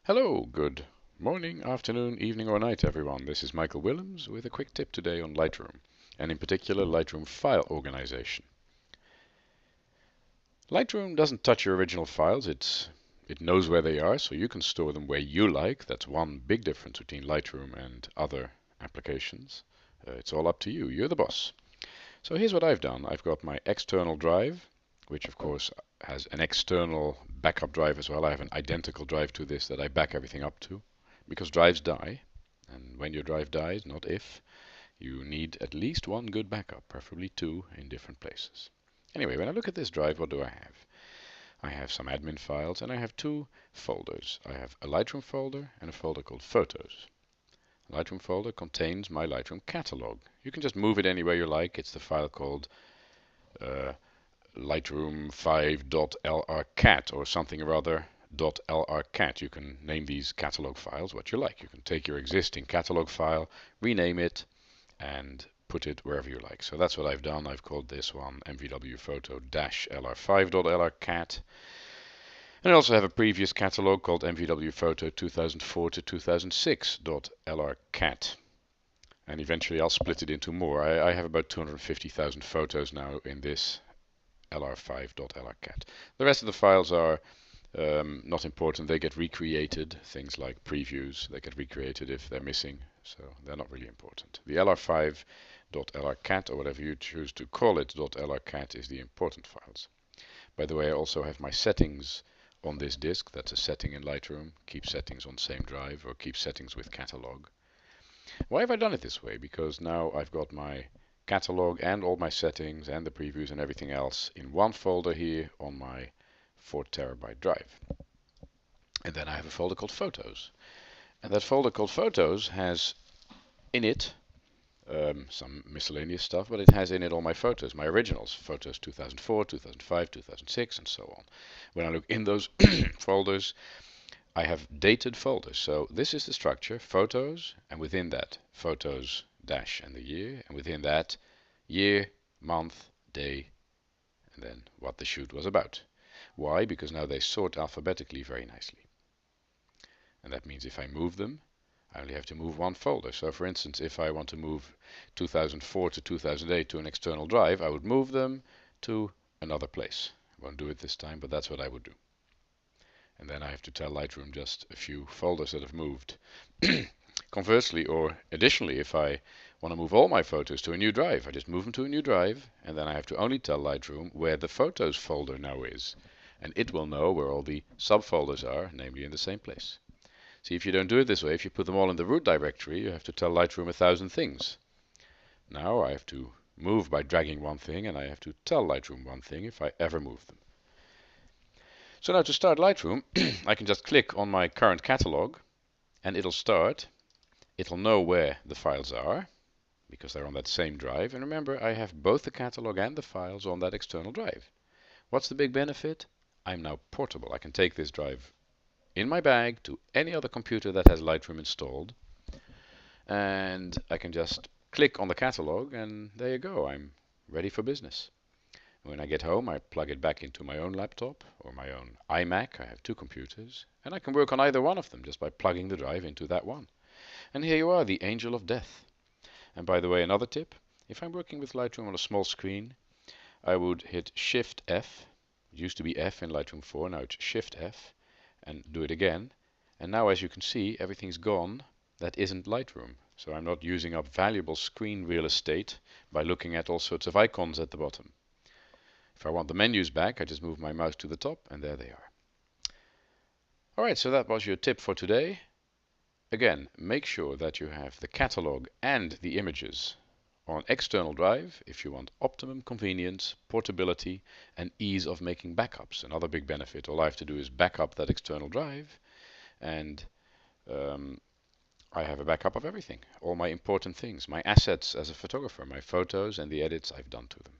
Hello, good morning, afternoon, evening, or night, everyone. This is Michael Willems with a quick tip today on Lightroom, and in particular, Lightroom file organization. Lightroom doesn't touch your original files. It knows where they are, so you can store them where you like. That's one big difference between Lightroom and other applications. It's all up to you. You're the boss. So here's what I've done. I've got my external drive, which of course has an external backup drive as well. I have an identical drive to this that I back everything up to, because drives die, and when your drive dies, not if, you need at least one good backup, preferably two in different places. Anyway, when I look at this drive, what do I have? I have some admin files and I have two folders. I have a Lightroom folder and a folder called Photos. The Lightroom folder contains my Lightroom catalog. You can just move it anywhere you like. It's the file called uh, Lightroom 5.lrcat or something or other .lrcat. You can name these catalog files what you like. You can take your existing catalog file, rename it, and put it wherever you like. So that's what I've done. I've called this one mvwphoto-lr5.lrcat. And I also have a previous catalog called mvwphoto 2004 to 2006.lrcat. And eventually I'll split it into more. I have about 250,000 photos now in this lr5.lrcat. The rest of the files are not important. They get recreated. Things like previews, they get recreated if they're missing, so they're not really important. The lr5.lrcat, or whatever you choose to call it, .lrcat is the important files. By the way, I also have my settings on this disk. That's a setting in Lightroom. Keep settings on same drive, or keep settings with catalog. Why have I done it this way? Because now I've got my catalog and all my settings and the previews and everything else in one folder here on my 4 TB drive. And then I have a folder called Photos. And that folder called Photos has in it some miscellaneous stuff, but it has in it all my photos, my originals, photos 2004, 2005, 2006, and so on. When I look in those folders, I have dated folders. So this is the structure, photos, and within that, photos dash and the year, and within that, year, month, day, and then what the shoot was about. Why? Because now they sort alphabetically very nicely. And that means if I move them, I only have to move one folder. So for instance, if I want to move 2004 to 2008 to an external drive, I would move them to another place. I won't do it this time, but that's what I would do. And then I have to tell Lightroom just a few folders that have moved. Conversely, or additionally, if I want to move all my photos to a new drive, I just move them to a new drive, and then I have to only tell Lightroom where the photos folder now is. And it will know where all the subfolders are, namely in the same place. See, if you don't do it this way, if you put them all in the root directory, you have to tell Lightroom 1,000 things. Now I have to move by dragging one thing, and I have to tell Lightroom one thing if I ever move them. So now to start Lightroom, I can just click on my current catalog, and it'll start. It'll know where the files are, because they're on that same drive. And remember, I have both the catalog and the files on that external drive. What's the big benefit? I'm now portable. I can take this drive in my bag to any other computer that has Lightroom installed, and I can just click on the catalog, and there you go. I'm ready for business. When I get home, I plug it back into my own laptop or my own iMac. I have two computers, and I can work on either one of them just by plugging the drive into that one. And here you are, the angel of death. And by the way, another tip, if I'm working with Lightroom on a small screen, I would hit Shift F. It used to be F in Lightroom 4, now it's Shift F, and do it again. And now, as you can see, everything's gone that isn't Lightroom. So I'm not using up valuable screen real estate by looking at all sorts of icons at the bottom. If I want the menus back, I just move my mouse to the top, and there they are. Alright, so that was your tip for today. Again, make sure that you have the catalog and the images on external drive if you want optimum convenience, portability, and ease of making backups. Another big benefit, all I have to do is back up that external drive, and I have a backup of everything, all my important things, my assets as a photographer, my photos and the edits I've done to them.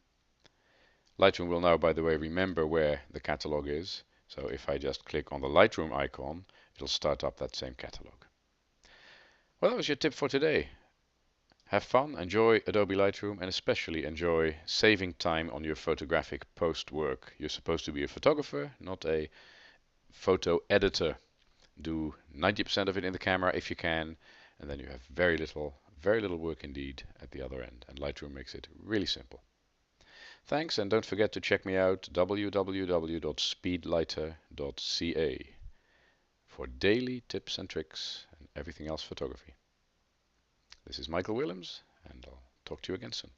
Lightroom will now, by the way, remember where the catalog is. So if I just click on the Lightroom icon, it'll start up that same catalog. Well, that was your tip for today. Have fun, enjoy Adobe Lightroom, and especially enjoy saving time on your photographic post work. You're supposed to be a photographer, not a photo editor. Do 90% of it in the camera if you can, and then you have very little work indeed at the other end. And Lightroom makes it really simple. Thanks, and don't forget to check me out www.speedlighter.ca for daily tips and tricks and everything else photography. This is Michael Willems, and I'll talk to you again soon.